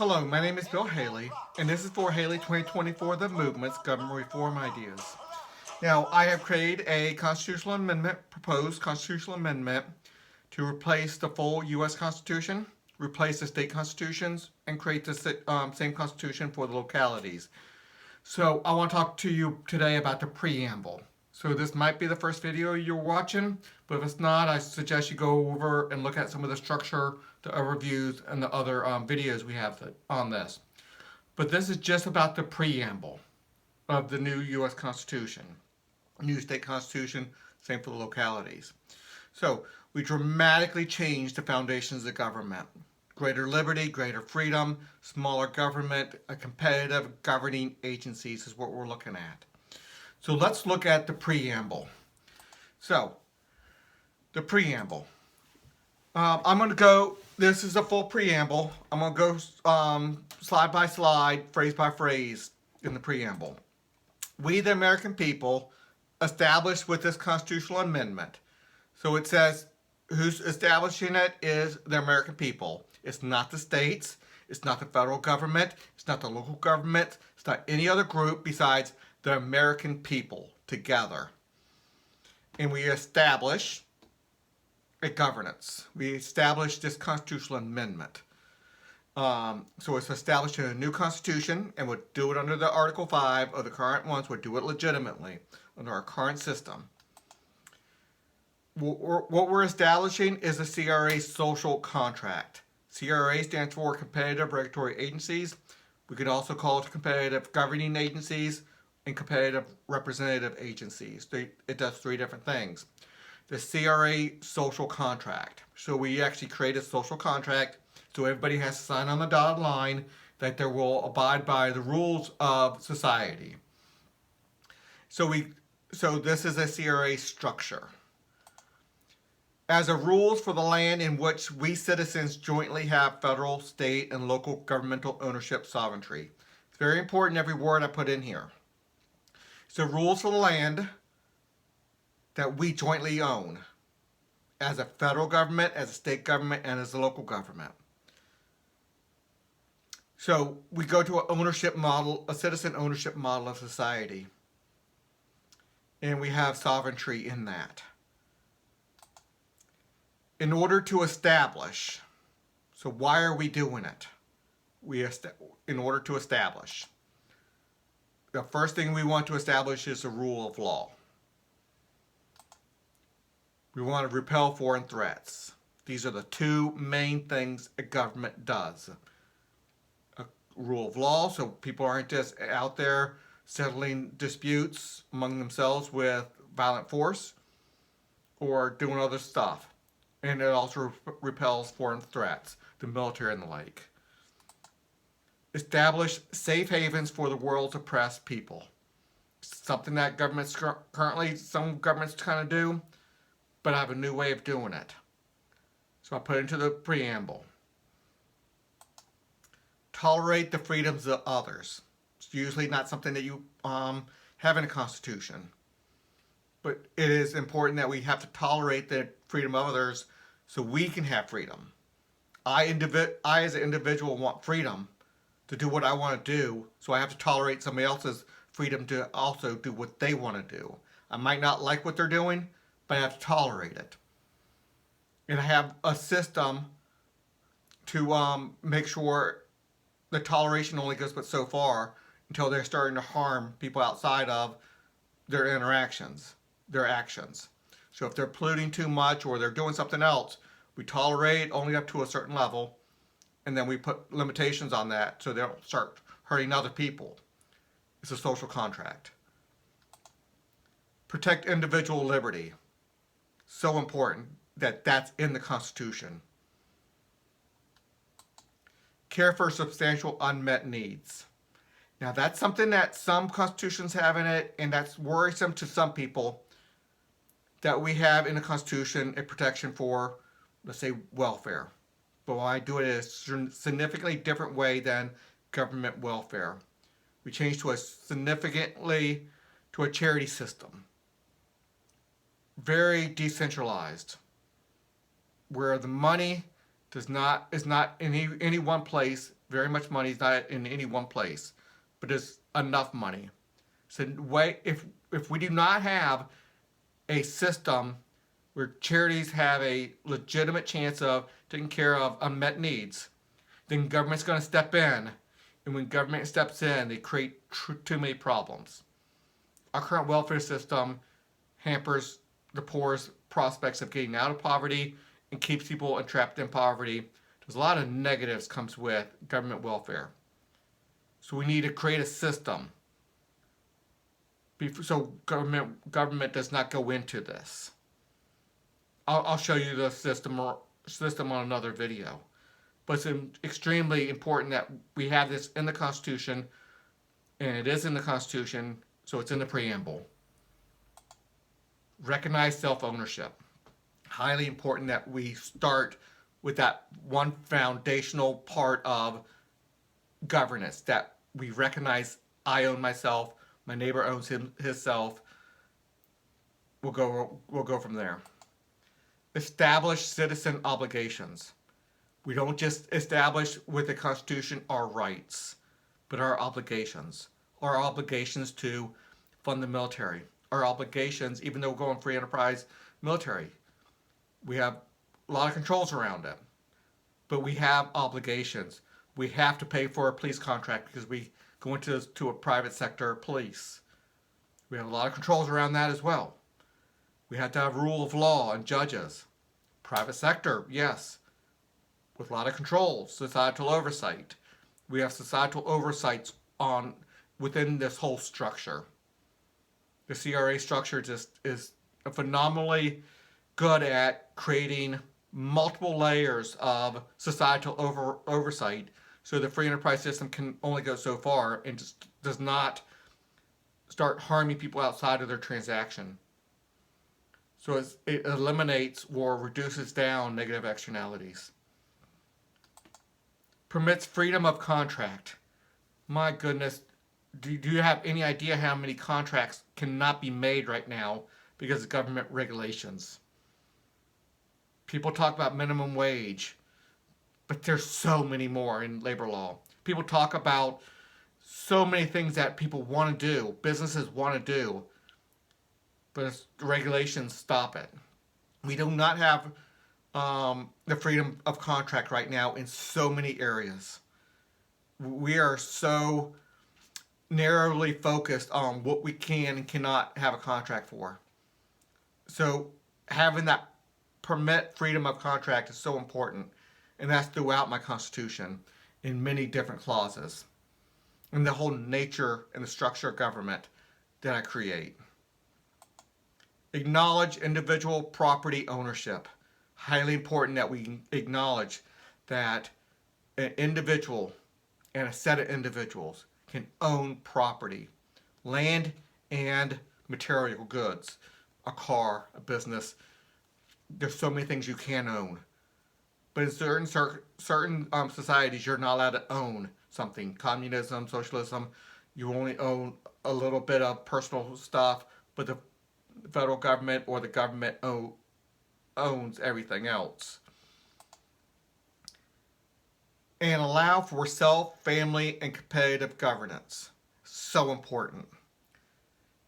Hello, my name is Bill Haley, and this is for Haley 2024 The Movement's Government Reform Ideas. Now, I have created a constitutional amendment, proposed constitutional amendment, to replace the full U.S. Constitution, replace the state constitutions, and create the same constitution for the localities. So, I want to talk to you today about the preamble. So, this might be the first video you're watching, but if it's not, I suggest you go over and look at some of the structure, the overviews, and the other videos we have on this. But this is just about the preamble of the new U.S. Constitution, new state constitution, same for the localities. So, we dramatically changed the foundations of government. Greater liberty, greater freedom, smaller government, a competitive governing agencies is what we're looking at. So let's look at the preamble. So, the preamble. I'm going to go, this is a full preamble. I'm going to go slide by slide, phrase by phrase in the preamble. We, the American people, established with this constitutional amendment. So it says who's establishing it is the American people. It's not the states. It's not the federal government. It's not the local government. It's not any other group besides the American people together. And we establish a governance. We establish this constitutional amendment. So it's establishing a new constitution, and we'll do it under the Article 5 of the current ones. We'll do it legitimately under our current system. What we're establishing is a Cra Social Contract. CRA stands for Competitive Regulatory Agencies. We could also call it Competitive Governing Agencies and Competitive Representative Agencies. It does three different things. The Cra Social Contract. So we actually create a social contract so everybody has to sign on the dotted line that they will abide by the rules of society. So this is a Cra structure. As a rules for the land in which we citizens jointly have federal, state, and local governmental ownership sovereignty. It's very important, every word I put in here. So rules for the land that we jointly own as a federal government, as a state government, and as a local government. So we go to an ownership model, a citizen ownership model of society. And we have sovereignty in that. In order to establish, so why are we doing it? In order to establish. The first thing we want to establish is the rule of law. We want to repel foreign threats. These are the two main things a government does. A rule of law, so people aren't just out there settling disputes among themselves with violent force or doing other stuff. And it also repels foreign threats, the military and the like. Establish safe havens for the world's oppressed people. Something that governments currently, some governments kind of do, but I have a new way of doing it. So I put it into the preamble. Tolerate the freedoms of others. It's usually not something that you have in a constitution. But it is important that we have to tolerate the freedom of others so we can have freedom. I as an individual want freedom to do what I want to do, so I have to tolerate somebody else's freedom to also do what they want to do. I might not like what they're doing, but I have to tolerate it. And I have a system to make sure the toleration only goes but so far until they're starting to harm people outside of their interactions, their actions. So if they're polluting too much or they're doing something else, we tolerate only up to a certain level, and then we put limitations on that so they don't start hurting other people. It's a social contract. Protect individual liberty. So important that that's in the Constitution. Care for substantial unmet needs. Now that's something that some constitutions have in it, and that's worrisome to some people, that we have in the Constitution a protection for, let's say, welfare. But why do it in a significantly different way than government welfare. We changed to a charity system. Very decentralized. Where the money is not in any one place, Very much money is not in any one place, but it's enough money. So if we do not have a system where charities have a legitimate chance of taking care of unmet needs, then government's going to step in. And when government steps in, they create too many problems. Our current welfare system hampers the poor's prospects of getting out of poverty and keeps people entrapped in poverty. There's a lot of negatives comes with government welfare. So we need to create a system so government does not go into this. I'll show you the system on another video. But it's extremely important that we have this in the Constitution, and it is in the Constitution, so it's in the preamble. Recognize self-ownership. Highly important that we start with that one foundational part of governance, that we recognize I own myself, my neighbor owns himself. We'll go from there. Establish citizen obligations. We don't just establish with the Constitution our rights, but our obligations. Our obligations to fund the military. Our obligations, even though we're going free enterprise military, we have a lot of controls around it. But we have obligations. We have to pay for a police contract because we go into a private sector police. We have a lot of controls around that as well. We have to have rule of law and judges. Private sector, yes, with a lot of controls. Societal oversight. We have societal oversights within this whole structure. The CRA structure just is phenomenally good at creating multiple layers of societal oversight, so the free enterprise system can only go so far and just does not start harming people outside of their transaction. So it eliminates or reduces down negative externalities. Permits freedom of contract. My goodness, do you have any idea how many contracts cannot be made right now because of government regulations? People talk about minimum wage, but there's so many more in labor law. People talk about so many things that people want to do, businesses want to do, but the regulations stop it. We do not have the freedom of contract right now in so many areas. We are so narrowly focused on what we can and cannot have a contract for. So having that permit freedom of contract is so important, and that's throughout my Constitution in many different clauses, and the whole nature and the structure of government that I create. Acknowledge individual property ownership. Highly important that we acknowledge that an individual and a set of individuals can own property, land and material goods, a car, a business. There's so many things you can own. But in certain societies, you're not allowed to own something. Communism, socialism, you only own a little bit of personal stuff, but the federal government or the government owns everything else. And allow for self, family, and competitive governance. So important.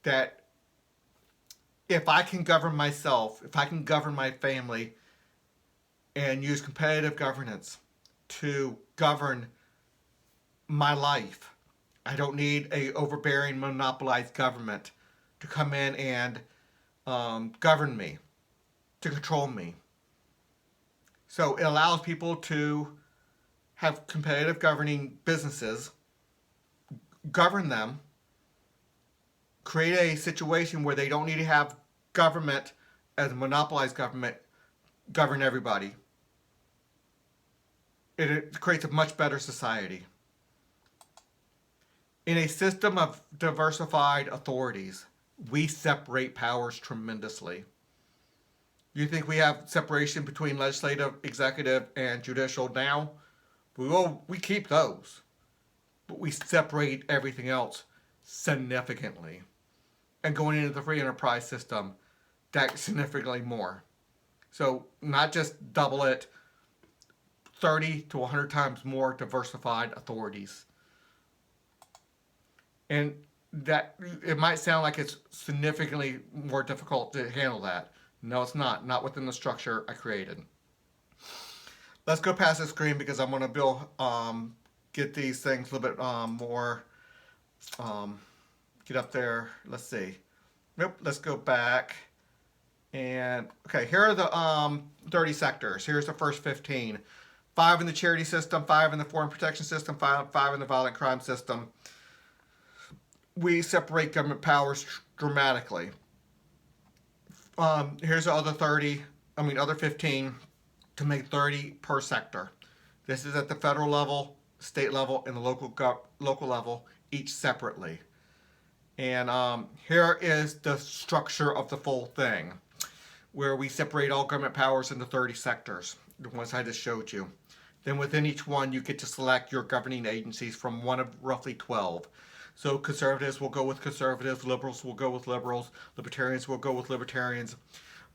That if I can govern myself, if I can govern my family, and use competitive governance to govern my life, I don't need a overbearing, monopolized government to come in and govern me, to control me. So it allows people to have competitive governing businesses, govern them, create a situation where they don't need to have government as a monopolized government govern everybody. It creates a much better society. In a system of diversified authorities, we separate powers tremendously. You think we have separation between legislative, executive, and judicial now? We keep those, but we separate everything else significantly. And going into the free enterprise system, that significantly more. So not just double it, 30 to 100 times more diversified authorities. And that it might sound like it's significantly more difficult to handle that. No, it's not. Not within the structure I created. Let's go past the screen because I'm going to get these things a little bit more, get up there. Let's see. Nope, let's go back. And, okay, here are the 30 sectors. Here's the first 15. 5 in the charity system, 5 in the foreign protection system, 5 in the violent crime system. We separate government powers dramatically. Here's the other 15 to make 30 per sector. This is at the federal level, state level, and the local level, each separately. And here is the structure of the full thing, where we separate all government powers into 30 sectors, the ones I just showed you. Then within each one, you get to select your governing agencies from one of roughly 12. So conservatives will go with conservatives, liberals will go with liberals, libertarians will go with libertarians,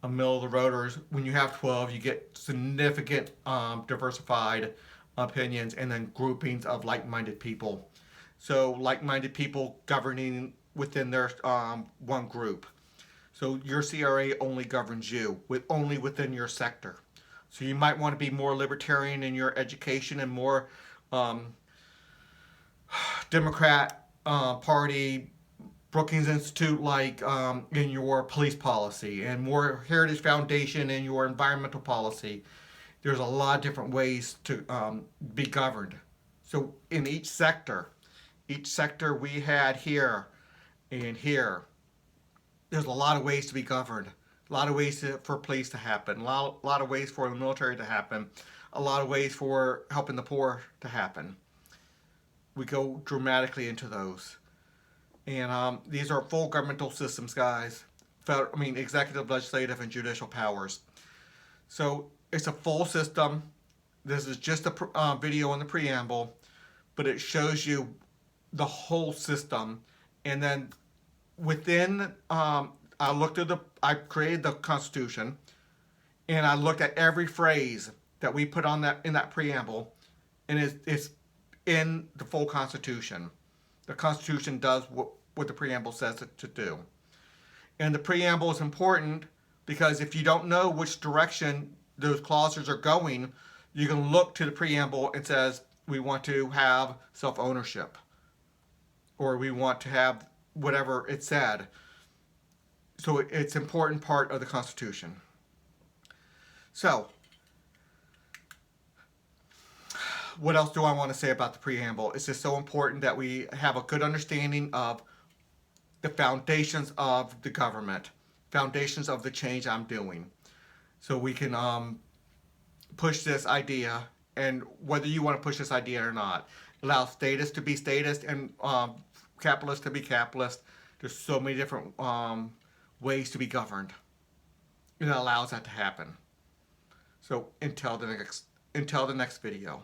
middle of the roaders. When you have 12, you get significant diversified opinions and then groupings of like-minded people. So like-minded people governing within their one group. So your CRA only governs you, only within your sector. So you might want to be more libertarian in your education and more Democrat Party, Brookings Institute like in your police policy, and more Heritage Foundation in your environmental policy. There's a lot of different ways to be governed. So in each sector we had here and here, there's a lot of ways to be governed. A lot of ways for police to happen. A lot of ways for the military to happen. A lot of ways for helping the poor to happen. We go dramatically into those. And these are full governmental systems, guys. Executive, legislative, and judicial powers. So it's a full system. This is just a video on the preamble, but it shows you the whole system. And then within, I created the Constitution, and I looked at every phrase that we put on in that preamble, and it's in the full Constitution. The Constitution does what the preamble says it to do. And the preamble is important because if you don't know which direction those clauses are going, you can look to the preamble and says, we want to have self-ownership, or we want to have whatever it said. So it's an important part of the Constitution. So, what else do I want to say about the preamble? It's just so important that we have a good understanding of the foundations of the government, foundations of the change I'm doing. So we can push this idea, and whether you want to push this idea or not, allow statists to be statists and capitalists to be capitalist. There's so many different ways to be governed. And it allows that to happen. So until the next video.